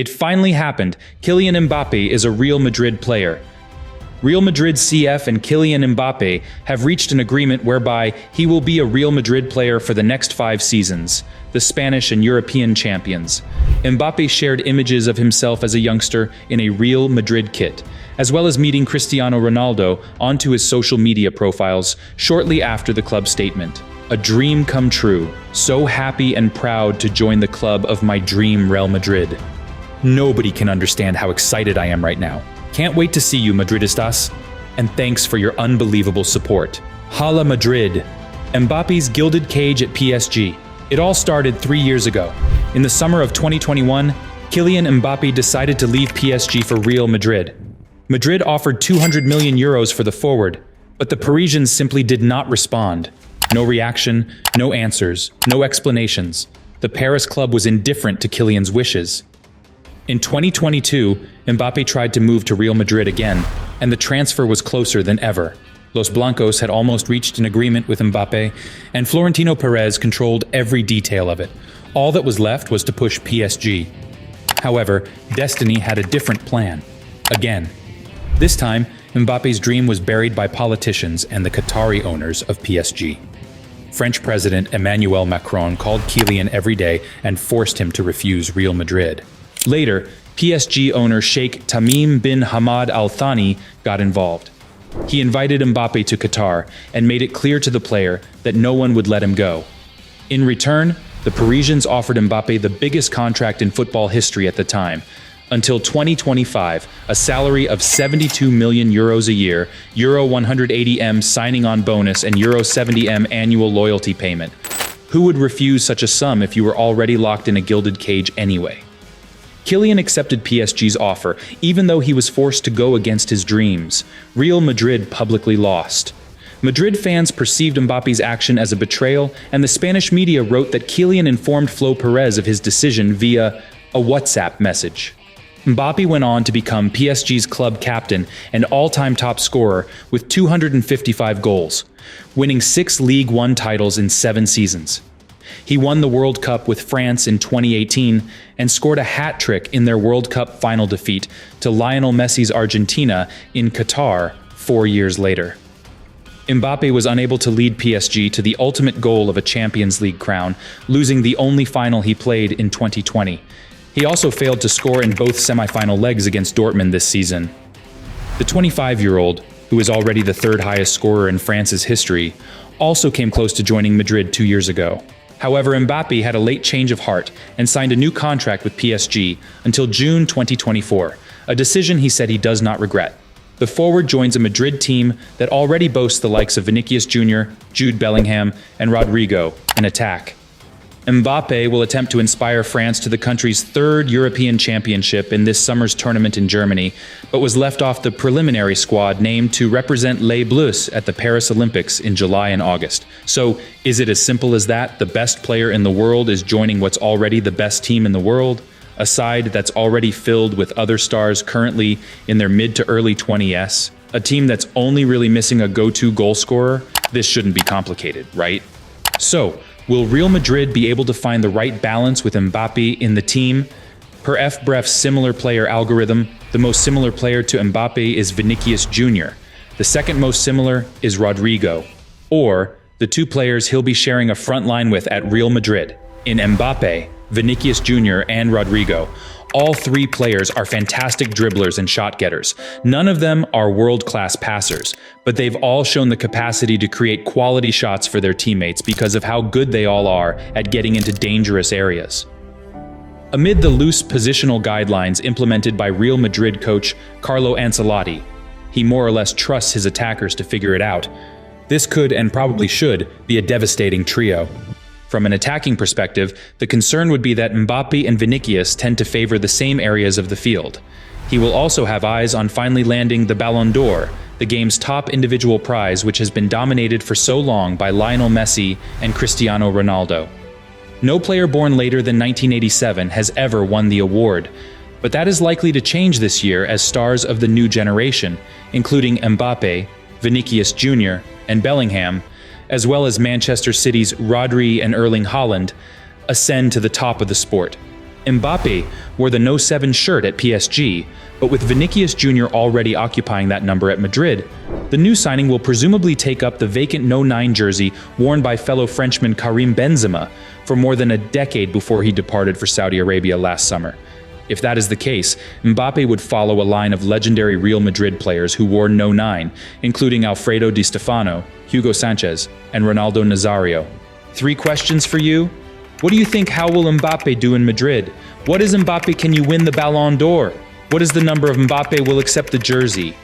It finally happened. Kylian Mbappé is a Real Madrid player. Real Madrid CF and Kylian Mbappé have reached an agreement whereby he will be a Real Madrid player for the next 5 seasons, the Spanish and European champions. Mbappé shared images of himself as a youngster in a Real Madrid kit, as well as meeting Cristiano Ronaldo onto his social media profiles shortly after the club statement. A dream come true. So happy and proud to join the club of my dream Real Madrid. Nobody can understand how excited I am right now. Can't wait to see you, Madridistas. And thanks for your unbelievable support. Hala Madrid. Mbappe's gilded cage at PSG. It all started 3 years ago. In the summer of 2021, Kylian Mbappé decided to leave PSG for Real Madrid. Madrid offered 200 million euros for the forward, but the Parisians simply did not respond. No reaction, no answers, no explanations. The Paris club was indifferent to Kylian's wishes. In 2022, Mbappé tried to move to Real Madrid again, and the transfer was closer than ever. Los Blancos had almost reached an agreement with Mbappé, and Florentino Perez controlled every detail of it. All that was left was to push PSG. However, destiny had a different plan. Again. This time, Mbappé's dream was buried by politicians and the Qatari owners of PSG. French President Emmanuel Macron called Kylian every day and forced him to refuse Real Madrid. Later, PSG owner Sheikh Tamim bin Hamad Al Thani got involved. He invited Mbappé to Qatar and made it clear to the player that no one would let him go. In return, the Parisians offered Mbappé the biggest contract in football history at the time. Until 2025, a salary of 72 million euros a year, Euro 180M signing on bonus, and Euro 70M annual loyalty payment. Who would refuse such a sum if you were already locked in a gilded cage anyway? Kylian accepted PSG's offer, even though he was forced to go against his dreams. Real Madrid publicly lost. Madrid fans perceived Mbappé's action as a betrayal, and the Spanish media wrote that Kylian informed Flo Perez of his decision via a WhatsApp message. Mbappé went on to become PSG's club captain and all-time top scorer with 255 goals, winning 6 Ligue 1 titles in 7 seasons. He won the World Cup with France in 2018 and scored a hat-trick in their World Cup final defeat to Lionel Messi's Argentina in Qatar 4 years later. Mbappé was unable to lead PSG to the ultimate goal of a Champions League crown, losing the only final he played in 2020. He also failed to score in both semi-final legs against Dortmund this season. The 25-year-old, who is already the 3rd highest scorer in France's history, also came close to joining Madrid 2 years ago. However, Mbappé had a late change of heart and signed a new contract with PSG until June 2024, a decision he said he does not regret. The forward joins a Madrid team that already boasts the likes of Vinicius Jr., Jude Bellingham, and Rodrigo in attack. Mbappé will attempt to inspire France to the country's 3rd European Championship in this summer's tournament in Germany, but was left off the preliminary squad named to represent Les Bleus at the Paris Olympics in July and August. So, is it as simple as that? The best player in the world is joining what's already the best team in the world? A side that's already filled with other stars currently in their mid to early 20s? A team that's only really missing a go-to goal scorer? This shouldn't be complicated, right? So, will Real Madrid be able to find the right balance with Mbappé in the team? Per FBref's similar player algorithm, the most similar player to Mbappé is Vinicius Jr. The second most similar is Rodrigo, or the 2 players he'll be sharing a front line with at Real Madrid. In Mbappé, Vinicius Jr. and Rodrigo, all 3 players are fantastic dribblers and shot getters. None of them are world-class passers, but they've all shown the capacity to create quality shots for their teammates because of how good they all are at getting into dangerous areas. Amid the loose positional guidelines implemented by Real Madrid coach Carlo Ancelotti, he more or less trusts his attackers to figure it out. This could, and probably should, be a devastating trio. From an attacking perspective, the concern would be that Mbappé and Vinicius tend to favor the same areas of the field. He will also have eyes on finally landing the Ballon d'Or, the game's top individual prize which has been dominated for so long by Lionel Messi and Cristiano Ronaldo. No player born later than 1987 has ever won the award, but that is likely to change this year as stars of the new generation, including Mbappé, Vinicius Jr., and Bellingham, as well as Manchester City's Rodri and Erling Haaland, ascend to the top of the sport. Mbappé wore the No. 7 shirt at PSG, but with Vinicius Jr. already occupying that number at Madrid, the new signing will presumably take up the vacant No. 9 jersey worn by fellow Frenchman Karim Benzema for more than a decade before he departed for Saudi Arabia last summer. If that is the case, Mbappé would follow a line of legendary Real Madrid players who wore No. 9, including Alfredo Di Stefano, Hugo Sanchez, and Ronaldo Nazario. 3 questions for you. What do you think? How will Mbappé do in Madrid? What is Mbappé? Can you win the Ballon d'Or? What is the number of Mbappé will accept the jersey?